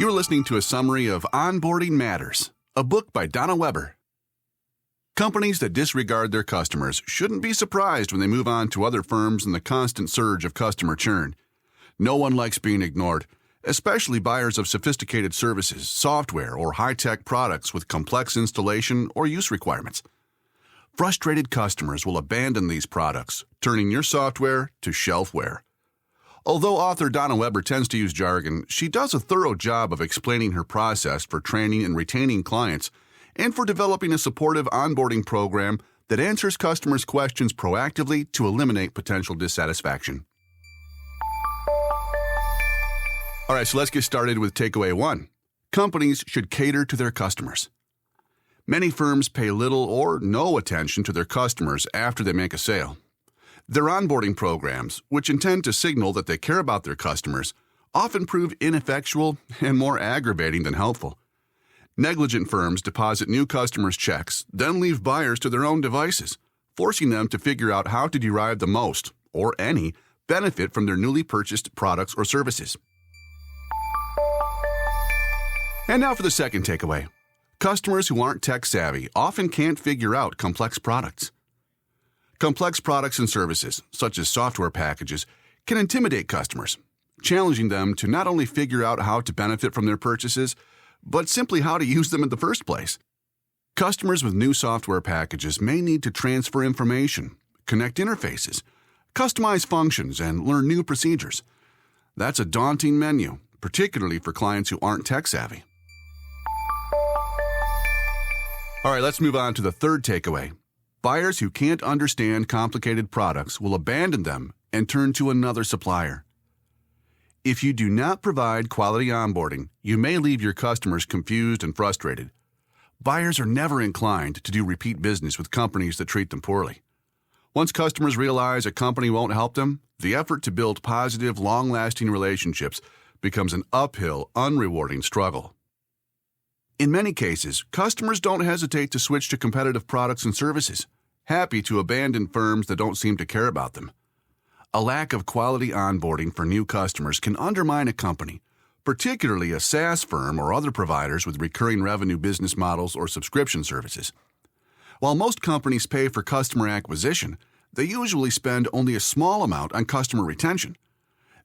You're listening to a summary of Onboarding Matters, a book by Donna Weber. Companies that disregard their customers shouldn't be surprised when they move on to other firms in the constant surge of customer churn. No one likes being ignored, especially buyers of sophisticated services, software, or high-tech products with complex installation or use requirements. Frustrated customers will abandon these products, turning your software to shelfware. Although author Donna Weber tends to use jargon, she does a thorough job of explaining her process for training and retaining clients and for developing a supportive onboarding program that answers customers' questions proactively to eliminate potential dissatisfaction. All right, so let's get started with takeaway 1. Companies should cater to their customers. Many firms pay little or no attention to their customers after they make a sale. Their onboarding programs, which intend to signal that they care about their customers, often prove ineffectual and more aggravating than helpful. Negligent firms deposit new customers' checks, then leave buyers to their own devices, forcing them to figure out how to derive the most, or any, benefit from their newly purchased products or services. And now for the second takeaway. Customers who aren't tech-savvy often can't figure out complex products. Complex products and services, such as software packages, can intimidate customers, challenging them to not only figure out how to benefit from their purchases, but simply how to use them in the first place. Customers with new software packages may need to transfer information, connect interfaces, customize functions, and learn new procedures. That's a daunting menu, particularly for clients who aren't tech-savvy. All right, let's move on to the third takeaway. Buyers who can't understand complicated products will abandon them and turn to another supplier. If you do not provide quality onboarding, you may leave your customers confused and frustrated. Buyers are never inclined to do repeat business with companies that treat them poorly. Once customers realize a company won't help them, the effort to build positive, long-lasting relationships becomes an uphill, unrewarding struggle. In many cases, customers don't hesitate to switch to competitive products and services, happy to abandon firms that don't seem to care about them. A lack of quality onboarding for new customers can undermine a company, particularly a SaaS firm or other providers with recurring revenue business models or subscription services. While most companies pay for customer acquisition, they usually spend only a small amount on customer retention.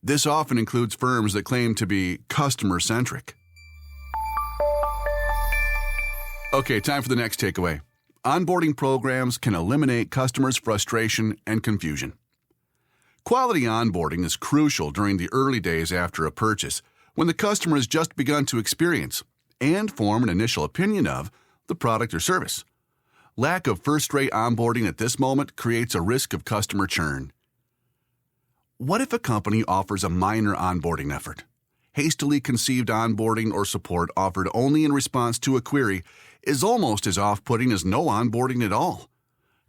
This often includes firms that claim to be customer-centric. Okay, time for the next takeaway. Onboarding programs can eliminate customers' frustration and confusion. Quality onboarding is crucial during the early days after a purchase, when the customer has just begun to experience and form an initial opinion of the product or service. Lack of first-rate onboarding at this moment creates a risk of customer churn. What if a company offers a minor onboarding effort? Hastily conceived onboarding or support offered only in response to a query is almost as off-putting as no onboarding at all.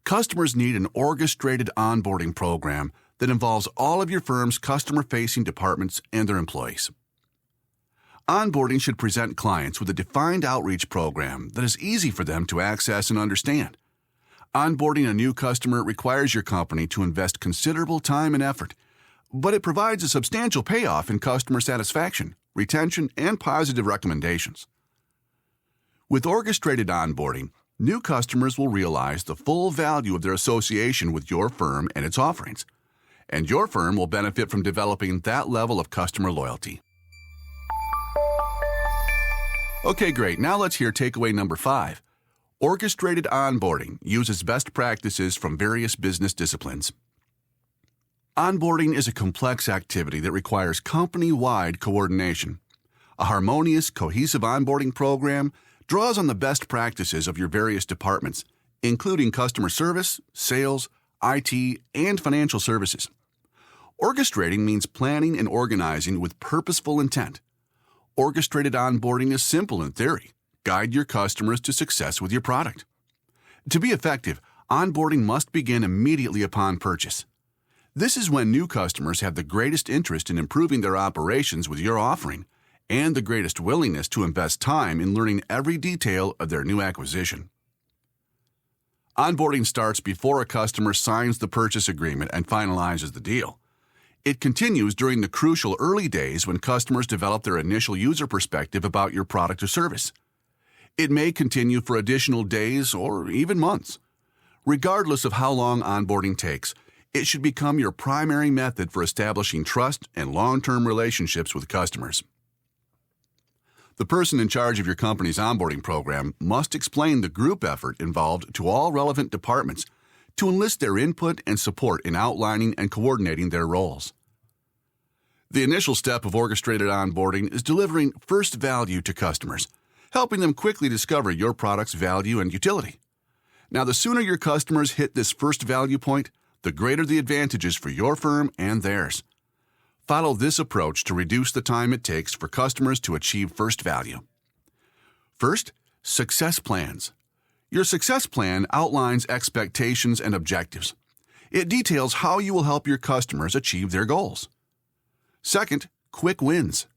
Customers need an orchestrated onboarding program that involves all of your firm's customer-facing departments and their employees. Onboarding should present clients with a defined outreach program that is easy for them to access and understand. Onboarding a new customer requires your company to invest considerable time and effort, but it provides a substantial payoff in customer satisfaction, retention, and positive recommendations. With orchestrated onboarding, new customers will realize the full value of their association with your firm and its offerings, and your firm will benefit from developing that level of customer loyalty. Okay, great. Now let's hear takeaway number 5. Orchestrated onboarding uses best practices from various business disciplines. Onboarding is a complex activity that requires company-wide coordination. A harmonious, cohesive onboarding program draws on the best practices of your various departments, including customer service, sales, IT, and financial services. Orchestrating means planning and organizing with purposeful intent. Orchestrated onboarding is simple in theory. Guide your customers to success with your product. To be effective, onboarding must begin immediately upon purchase. This is when new customers have the greatest interest in improving their operations with your offering and the greatest willingness to invest time in learning every detail of their new acquisition. Onboarding starts before a customer signs the purchase agreement and finalizes the deal. It continues during the crucial early days when customers develop their initial user perspective about your product or service. It may continue for additional days or even months. Regardless of how long onboarding takes, it should become your primary method for establishing trust and long-term relationships with customers. The person in charge of your company's onboarding program must explain the group effort involved to all relevant departments to enlist their input and support in outlining and coordinating their roles. The initial step of orchestrated onboarding is delivering first value to customers, helping them quickly discover your product's value and utility. Now, the sooner your customers hit this first value point, the greater the advantages for your firm and theirs. Follow this approach to reduce the time it takes for customers to achieve first value. First, success plans. Your success plan outlines expectations and objectives. It details how you will help your customers achieve their goals. Second, quick wins.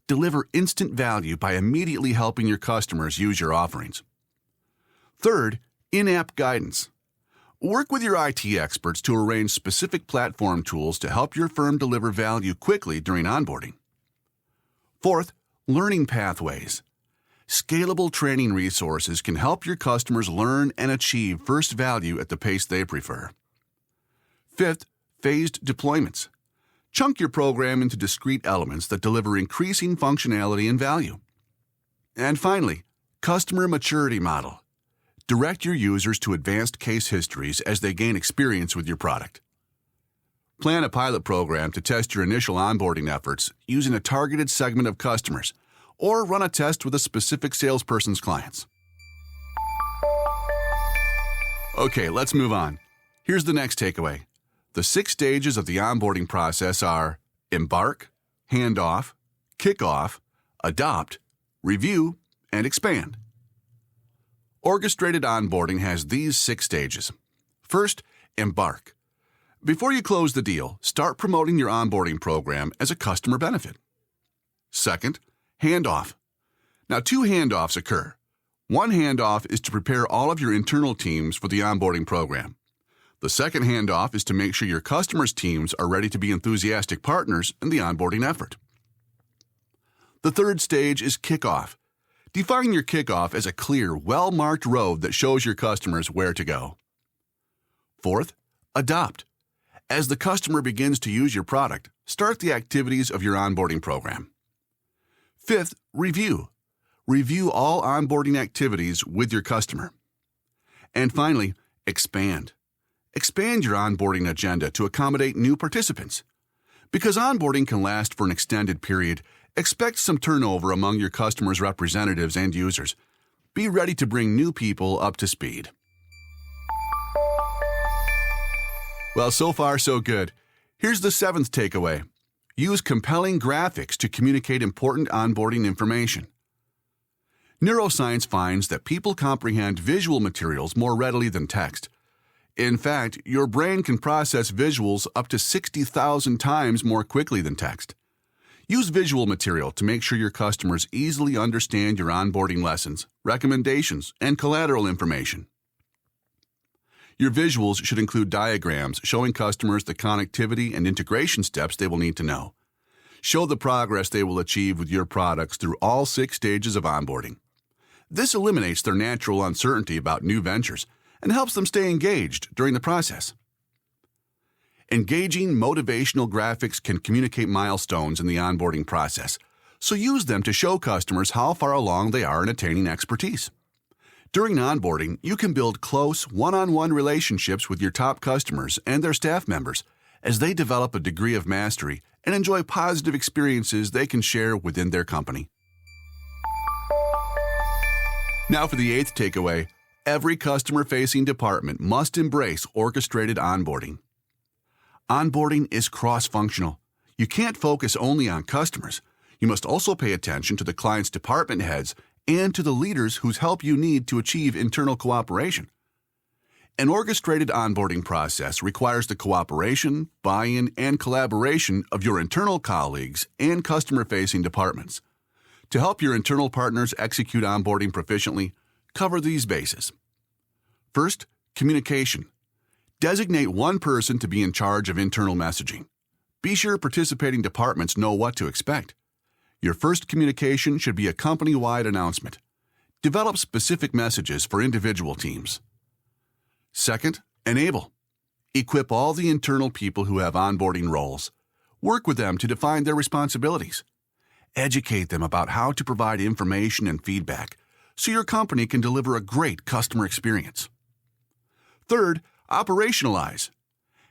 Deliver instant value by immediately helping your customers use your offerings. Third, in-app guidance. Work with your IT experts to arrange specific platform tools to help your firm deliver value quickly during onboarding. Fourth, learning pathways. Scalable training resources can help your customers learn and achieve first value at the pace they prefer. Fifth, phased deployments. Chunk your program into discrete elements that deliver increasing functionality and value. And finally, customer maturity model. Direct your users to advanced case histories as they gain experience with your product. Plan a pilot program to test your initial onboarding efforts using a targeted segment of customers, or run a test with a specific salesperson's clients. Okay, let's move on. Here's the next takeaway. The 6 stages of the onboarding process are embark, handoff, kickoff, adopt, review, and expand. Orchestrated onboarding has these 6 stages. First, embark. Before you close the deal, start promoting your onboarding program as a customer benefit. Second, handoff. Now, 2 handoffs occur. One handoff is to prepare all of your internal teams for the onboarding program. The second handoff is to make sure your customers' teams are ready to be enthusiastic partners in the onboarding effort. The third stage is kickoff. Define your kickoff as a clear, well-marked road that shows your customers where to go. Fourth, adopt. As the customer begins to use your product, start the activities of your onboarding program. Fifth, review. Review all onboarding activities with your customer. And finally, expand. Expand your onboarding agenda to accommodate new participants. Because onboarding can last for an extended period, expect some turnover among your customers' representatives and users. Be ready to bring new people up to speed. Well, so far so good. Here's the 7th takeaway. Use compelling graphics to communicate important onboarding information. Neuroscience finds that people comprehend visual materials more readily than text. In fact, your brain can process visuals up to 60,000 times more quickly than text. Use visual material to make sure your customers easily understand your onboarding lessons, recommendations, and collateral information. Your visuals should include diagrams showing customers the connectivity and integration steps they will need to know. Show the progress they will achieve with your products through all 6 stages of onboarding. This eliminates their natural uncertainty about new ventures and helps them stay engaged during the process. Engaging motivational graphics can communicate milestones in the onboarding process, so use them to show customers how far along they are in attaining expertise. During onboarding, you can build close, one-on-one relationships with your top customers and their staff members as they develop a degree of mastery and enjoy positive experiences they can share within their company. Now for the 8th takeaway. Every customer-facing department must embrace orchestrated onboarding. Onboarding is cross-functional. You can't focus only on customers. You must also pay attention to the client's department heads and to the leaders whose help you need to achieve internal cooperation. An orchestrated onboarding process requires the cooperation, buy-in, and collaboration of your internal colleagues and customer-facing departments. To help your internal partners execute onboarding proficiently, cover these bases. First, communication. Designate one person to be in charge of internal messaging. Be sure participating departments know what to expect. Your first communication should be a company-wide announcement. Develop specific messages for individual teams. Second, enable. Equip all the internal people who have onboarding roles. Work with them to define their responsibilities. Educate them about how to provide information and feedback so your company can deliver a great customer experience. Third, operationalize.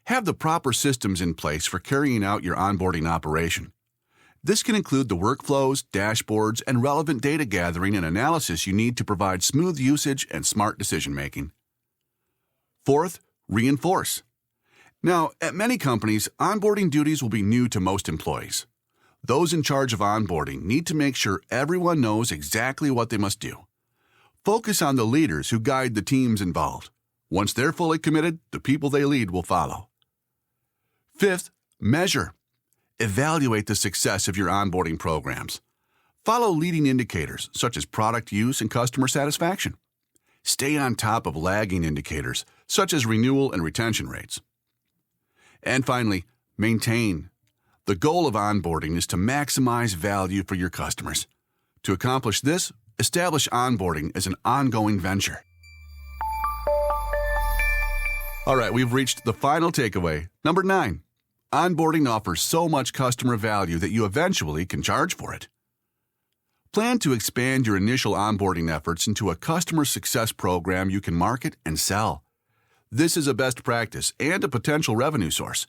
Have the proper systems in place for carrying out your onboarding operation. This can include the workflows, dashboards, and relevant data gathering and analysis you need to provide smooth usage and smart decision-making. Fourth, reinforce. Now, at many companies, onboarding duties will be new to most employees. Those in charge of onboarding need to make sure everyone knows exactly what they must do. Focus on the leaders who guide the teams involved. Once they're fully committed, the people they lead will follow. Fifth, measure. Evaluate the success of your onboarding programs. Follow leading indicators such as product use and customer satisfaction. Stay on top of lagging indicators such as renewal and retention rates. And finally, maintain. The goal of onboarding is to maximize value for your customers. To accomplish this, establish onboarding as an ongoing venture. All right, we've reached the final takeaway, number 9. Onboarding offers so much customer value that you eventually can charge for it. Plan to expand your initial onboarding efforts into a customer success program you can market and sell. This is a best practice and a potential revenue source.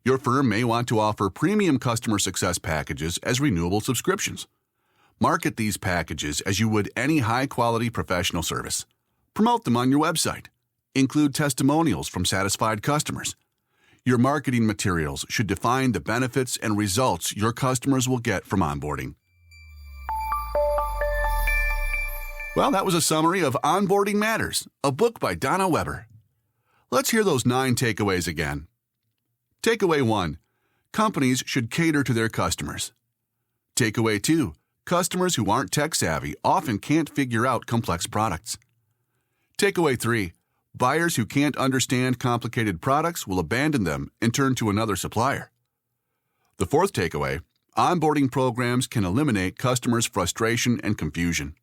Your firm may want to offer premium customer success packages as renewable subscriptions. Market these packages as you would any high-quality professional service. Promote them on your website. Include testimonials from satisfied customers. Your marketing materials should define the benefits and results your customers will get from onboarding. Well, that was a summary of Onboarding Matters, a book by Donna Weber. Let's hear those 9 takeaways again. Takeaway 1. Companies should cater to their customers. Takeaway 2. Customers who aren't tech-savvy often can't figure out complex products. Takeaway 3. Buyers who can't understand complicated products will abandon them and turn to another supplier. The 4th takeaway, onboarding programs can eliminate customers' frustration and confusion.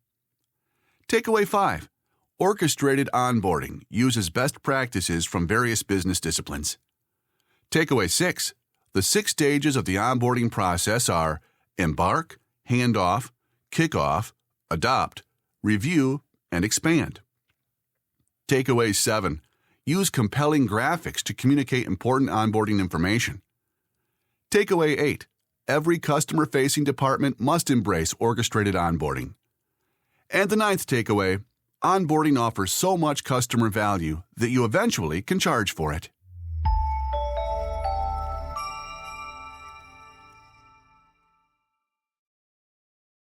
Takeaway 5, orchestrated onboarding uses best practices from various business disciplines. Takeaway 6, the 6 stages of the onboarding process are embark, handoff, kickoff, adopt, review, and expand. Takeaway 7. Use compelling graphics to communicate important onboarding information. Takeaway 8. Every customer-facing department must embrace orchestrated onboarding. And the 9th takeaway, onboarding offers so much customer value that you eventually can charge for it.